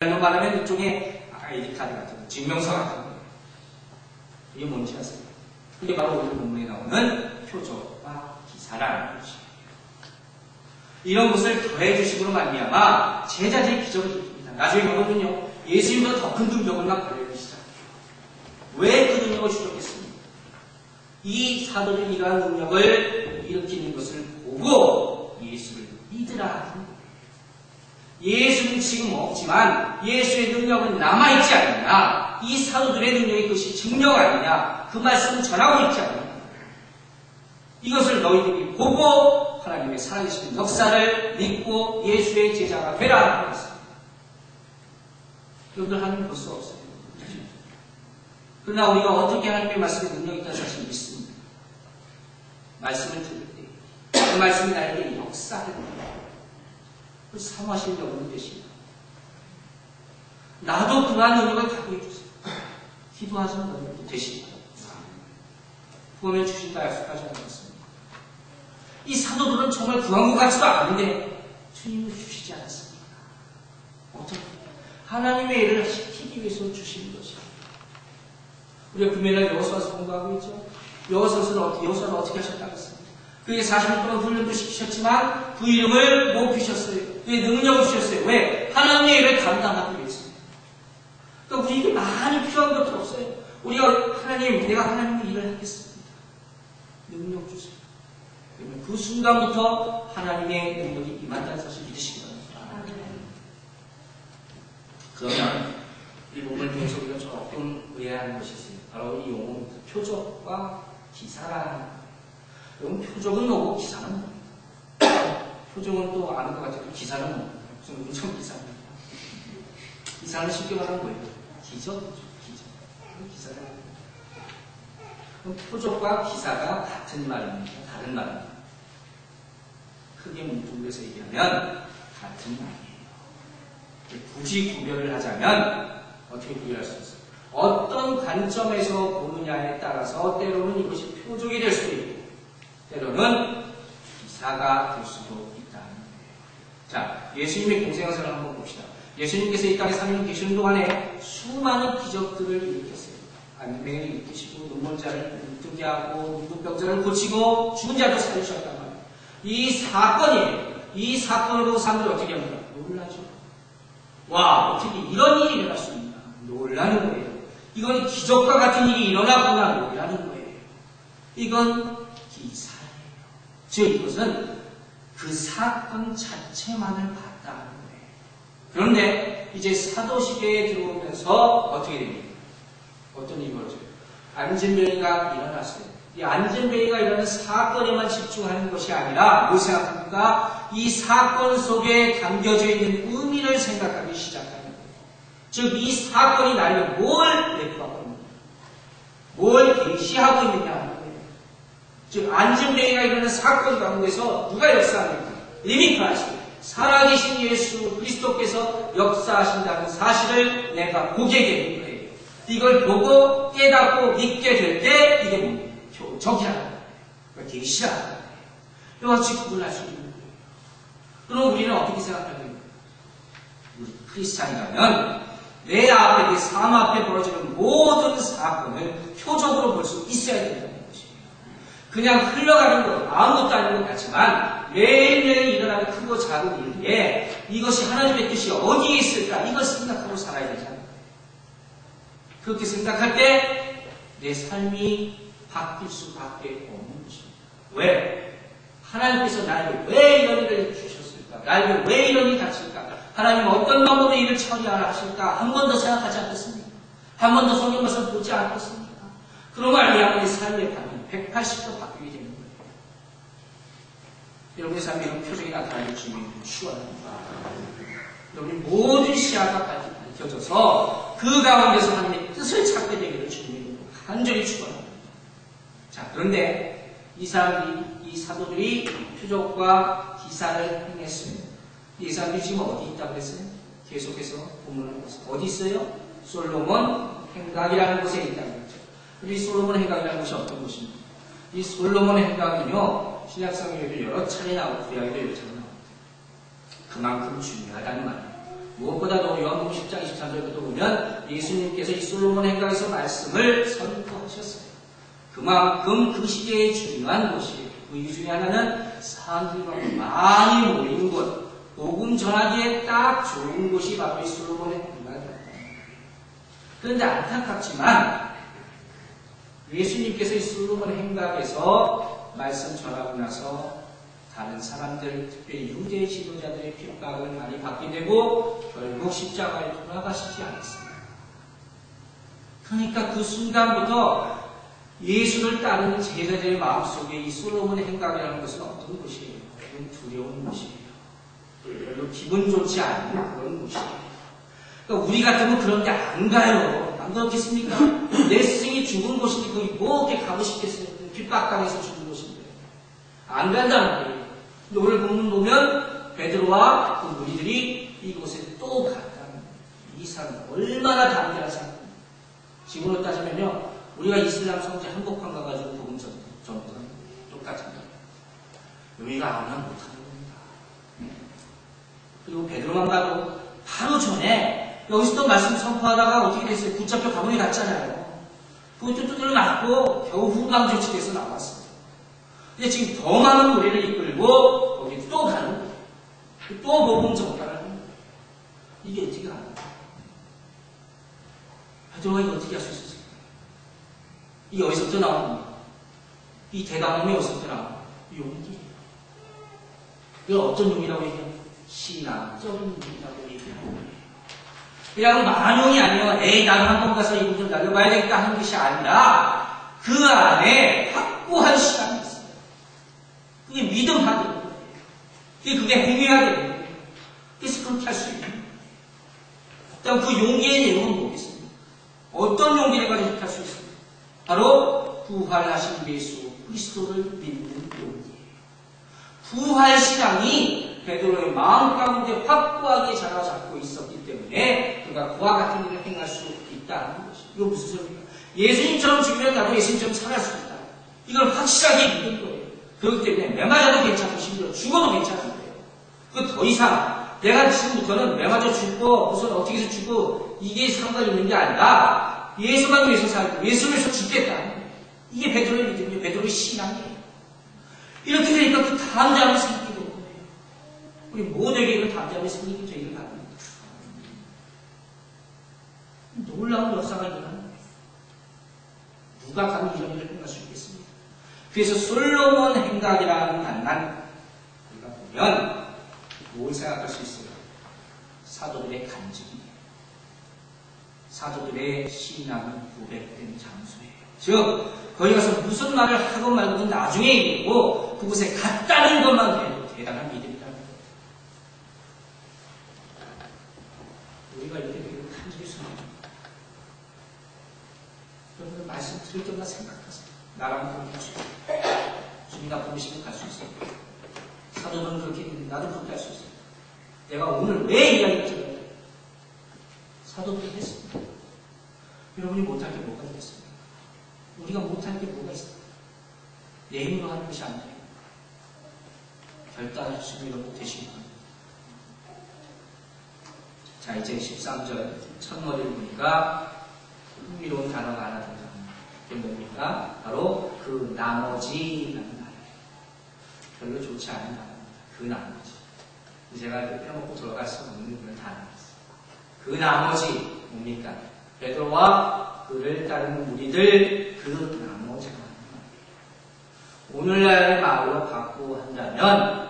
말하면 일종의 아이디 카드 같은 거, 증명서 같은 거. 이게 뭔지 아세요? 그게 바로 오늘 본문에 나오는 표적과 기사라는 것이에요. 이런 것을 더해 주심으로 말미암아 제자들이 기적을 일으킵니다. 나중에 보면요, 예수님보다 더 큰 능력을 막 발휘하기 시작해요. 왜 그 능력을 주셨겠습니까? 이 사도들이 이러한 능력을 일으키는 것을 보고 예수를 믿으라 하는 거예요. 예수는 지금 없지만 예수의 능력은 남아있지 않느냐, 이 사도들의 능력이 그것이 증명 아니냐, 그 말씀을 전하고 있지 않느냐. 이것을 너희들이 보고 하나님의 살아계신 역사를 믿고 예수의 제자가 되라 하는 것입니다. 여러분들 하나님 볼 수 없어요. 그러나 우리가 어떻게 하나님의 말씀에 능력이 있다는 사실을 믿습니다. 말씀을 들을 때 그 말씀이 나에게 역사를 그 사모하시는 여러분이 되십니다. 나도 그러한 능력을 갖고 있주세요. 기도하시는 여러분이 되십니다. 구하면 주신다 약속하지 않았습니다. 이 사도들은 정말 구한 것 같지도 않은데 주님은 주시지 않았습니다. 어떻게? 하나님의 일을 시키기 위해서 주신 것이에요. 우리가 금요일날 여호수아서 공부하고 있죠. 여호수아는 어떻게 하셨다고 했습니다. 그에게 40일 동안 훈련도 시키셨지만 그 이름을 높이셨어요. 그의 능력을 주셨어요. 왜? 하나님의 일을 감당하기 위해서입니다. 그러니까 우리에게 많이 필요한 것들 없어요. 우리가 내가 하나님의 일을 하겠습니다. 능력 주세요. 그러면 그 순간부터 하나님의 능력이 임한다는 사실을 믿으시기 바랍니다. 그러면 이 부분을 통해서 우리가 조금 의아한 것이 있습니다. 바로 이 용어는 표적과 기사라는. 여러분, 표적은 뭐고 기사는 뭡니까? 표적은 또 아는 것 같아요. 기사는 뭡니까? 무슨 운천 기사입니다. 기사는 쉽게 말하는 거예요. 기적이죠. 기사는. 그럼 표적과 기사가 같은 말입니까? 다른 말입니까? 크게 문중에서 얘기하면 같은 말이에요. 굳이 구별을 하자면 어떻게 구별할 수 있어요? 어떤 관점에서 보느냐에 따라서 때로는 이것이 표적이 될 수도 있고 때로는 기사가 될 수도 있다는 거예요. 자, 예수님의 공생애사를 한번 봅시다. 예수님께서 이 땅에 3년 계시는 동안에 수많은 기적들을 일으켰어요. 안매를 일으키시고 눈먼자를 뜨게 하고 눈병자를 고치고 죽은 자도 살리셨단 말이에요. 이 사건이에요. 이 사건을 보고 사람들이 어떻게 합니까? 놀라죠. 와, 어떻게 이런 일이 일어날 수 있나? 놀라는 거예요. 이건 기적과 같은 일이 일어나거나 놀라는 거예요. 이건 기사예요. 즉 이것은 그 사건 자체만을 봤다는 거예요. 그런데 이제 사도 시대에 들어오면서 어떻게 됩니까? 어떤 일이 벌어져요? 안전병이가 일어났어요. 이 안전병이가 일어나는 사건에만 집중하는 것이 아니라 뭘 생각합니까? 이 사건 속에 담겨져 있는 의미를 생각하기 시작합니다. 즉, 이 사건이 나에게 뭘 내포하고 있느냐, 뭘 계시하고 있느냐 하는 거예요. 즉, 안전병이가 일어나는 사건 가운데서 누가 역사합니까? 이미 그하시고 살아계신 예수 그리스도께서 역사하신다는 사실을 내가 보게 되는 거예요. 이걸 보고 깨닫고 믿게 될 때 이게 뭡니까? 표적이라는 거예요. 그러니까 계시라는 거예요. 이와 같이 구분할 수 있는 거예요. 그럼 우리는 어떻게 생각하는 거예요? 우리 크리스찬이라면 내 앞에, 내 삶 앞에 벌어지는 모든 사건을 표적으로 볼 수 있어야 된다는 것이에요. 그냥 흘러가는 것, 아무것도 아닌 것 같지만 매일매일 일어나는 크고 작은 일에 이것이 하나님의 뜻이 어디에 있을까? 이걸 생각하고 살아야 되지 않을까요? 그렇게 생각할 때 내 삶이 바뀔 수밖에 없는 것입니다. 왜? 하나님께서 나에게 왜 이런 일을 주셨을까? 나에게 왜 이런 일이 닥칠까? 하나님 어떤 방법으로 일을 처리하라 하실까? 한 번 더 생각하지 않겠습니까? 한 번 더 성경 말씀을 보지 않겠습니까? 그런 말미암아 내 삶의 방향이 180도 바뀌게 되는 거예요. 여러분의 삶에 이런 표정이 나타나는 주님이 축원합니다. 여러분의 모든 시야가 밝혀져서 그 가운데서 하나님의 뜻을 찾게 되기를 주님이 간절히 축원합니다. 자, 그런데 이 사람들이, 이 사도들이 표적과 기사를 행했습니다. 이 사람들이 지금 어디 있다고 그랬어요? 계속해서 본문을 보세요. 어디 있어요? 솔로몬 행각이라는 곳에 있다고 그랬죠. 이 솔로몬 행각이라는 곳이 어떤 곳입니까? 이 솔로몬 행각은요, 신약성경에도 여러 차례 나오고 구약에도 여러 차례 나옵니다. 그만큼 중요하다는 말이에요. 무엇보다도 요한복음 10장에 뭐냐면 예수님께서 이 솔로몬 행각에서 말씀을 선포하셨어요. 그만큼 그 시대에 중요한 것이 그 이유 중에 하나는 사람들과 많이 모인 곳, 복음 전하기에 딱 좋은 곳이 바로 이 솔로몬 행각이었다. 그런데 안타깝지만 예수님께서 이 솔로몬 행각에서 말씀 전하고 나서 다른 사람들, 특별히 유대 지도자들의 핍박을 많이 받게 되고 결국 십자가에 돌아가시지 않았습니다. 그러니까 그 순간부터 예수를 따르는 제자들의 마음속에 이 솔로몬 행각이라는 것은 어떤 것이에요? 그건 두려운 것이에요. 별로 기분 좋지 않은 그런 곳이에요. 그러니까 우리 같으면 그런데 안 가요. 안 그렇겠습니까? 내 스승이 죽은 곳인데 거기 뭐 어떻게 가고 싶겠어요? 핍박당해서 죽은 곳인데. 안 간다는 거예요. 근데 오늘 본문 보면 베드로와 그 무리들이 이곳에 또 갔다는 거예요. 이 사람 얼마나 담대한 사람. 지금으로 따지면요. 우리가 이슬람 성지 한복판 가가지고 복음 전도는 똑같은 거예요. 여기가 안 하면 못하는 겁니다. 그리고 베드로만 봐도 하루 전에 여기서 또 말씀 선포하다가 어떻게 됐어요? 붙잡혀 감옥에 갔잖아요. 그것도 두드려 맞고 겨우 후방 조치돼서 나왔어요. 근데 지금 더 많은 무리를 이끌고 거기 또 가는 거예요. 또 복음 전달하는 거예요. 이게 어떻게 가는 거예요? 베드로가 이거 어떻게 할 수 있었어요? 이게 어디서부터 나오는 겁니까? 이 대담함이 어디서부터 나오는 거예요? 용기예요. 이걸 어떤 용이라고 얘기해요? 신앙적인 용이라고 얘기하는 거예요. 그냥 만용이 아니라 에이 나는 한번 가서 이분 좀 날려봐야 되겠다 하는 것이 아니라 그 안에 확고한 신앙이 있어요. 그게 믿음하게 되는 거예요. 그게 행위하게 되는 거예요. 그래서 그렇게 할 수 있는 거예요. 그다음 그 용기의 내용은 뭐겠습니까? 어떤 용기를 가지고 그렇게 할 수 있습니까? 바로 부활하신 예수 그리스도를 믿는 용기예요. 부활신앙이 베드로의 마음 가운데 확고하게 자리 잡고 있었기 때문에 그가 그와 같은 일을 행할 수 있다는 것이죠. 이거 무슨 소리입니까? 예수님처럼 죽으면 나도 예수님처럼 살아갈 수 있다. 이걸 확실하게 믿는 거예요. 그렇기 때문에 매 맞아도 괜찮고 심지어 죽어도 괜찮은 거예요. 그 더 이상 내가 지금부터는 매 맞아 죽고 무슨 어떻게 해서 죽고 이게 상관이 있는 게 아니라 예수만 위해서 살고 예수를 위해서 죽겠다. 이게 베드로의 믿음이에요. 베드로의 신앙이에요. 이렇게 되니까 그 담대함이 생기게 되는 거예요. 우리 모두에게 그 담대함이 생기게 저희를 바랍니다. 놀라운 역사가 일어나는 거예요. 누가 감히 이런 일을 행할 수 있겠습니까? 그래서 솔로몬 행각이라는 말만 우리가 보면 뭘 생각할 수 있어요? 사도들의 간증이에요. 사도들의 신앙이 고백된 장소예요. 즉 거기 가서 무슨 말을 하건 말건 나중에 얘기하고 그곳에 갔다는 것만 해도 대단한 믿음이라는 거예요. 우리가 이렇게 되기를 간절히 소망합니다. 여러분들 말씀 들을 때마다 생각하세요. 나랑 그렇게 할 수 있어요. 주님이 부르시면 갈 수 있어요. 사도는 그렇게 했는데 나도 그렇게 할 수 있어요. 내가 오늘 왜 이야기할지 몰라요. 사도들이 했습니다. 여러분이 못할 게 뭐가 있겠습니까? 우리가 못할 게 뭐가 있습니까? 내 힘으로 하는 것이 아니에요. 결단하시고 여러분 되시기 바랍니다. 자, 이제 13절 첫머리를 보니까 흥미로운 단어가 하나 등장합니다. 그게 뭡니까? 바로 그 나머지라는 단어예요. 별로 좋지 않은 단어입니다. 그 나머지. 제가 빼먹고 돌아갈 수 없는 그런 단어였어요. 그 나머지 뭡니까? 베드로와 그를 따르는 무리들 그 나머지가 오늘날의 말로 바꾸어 한다면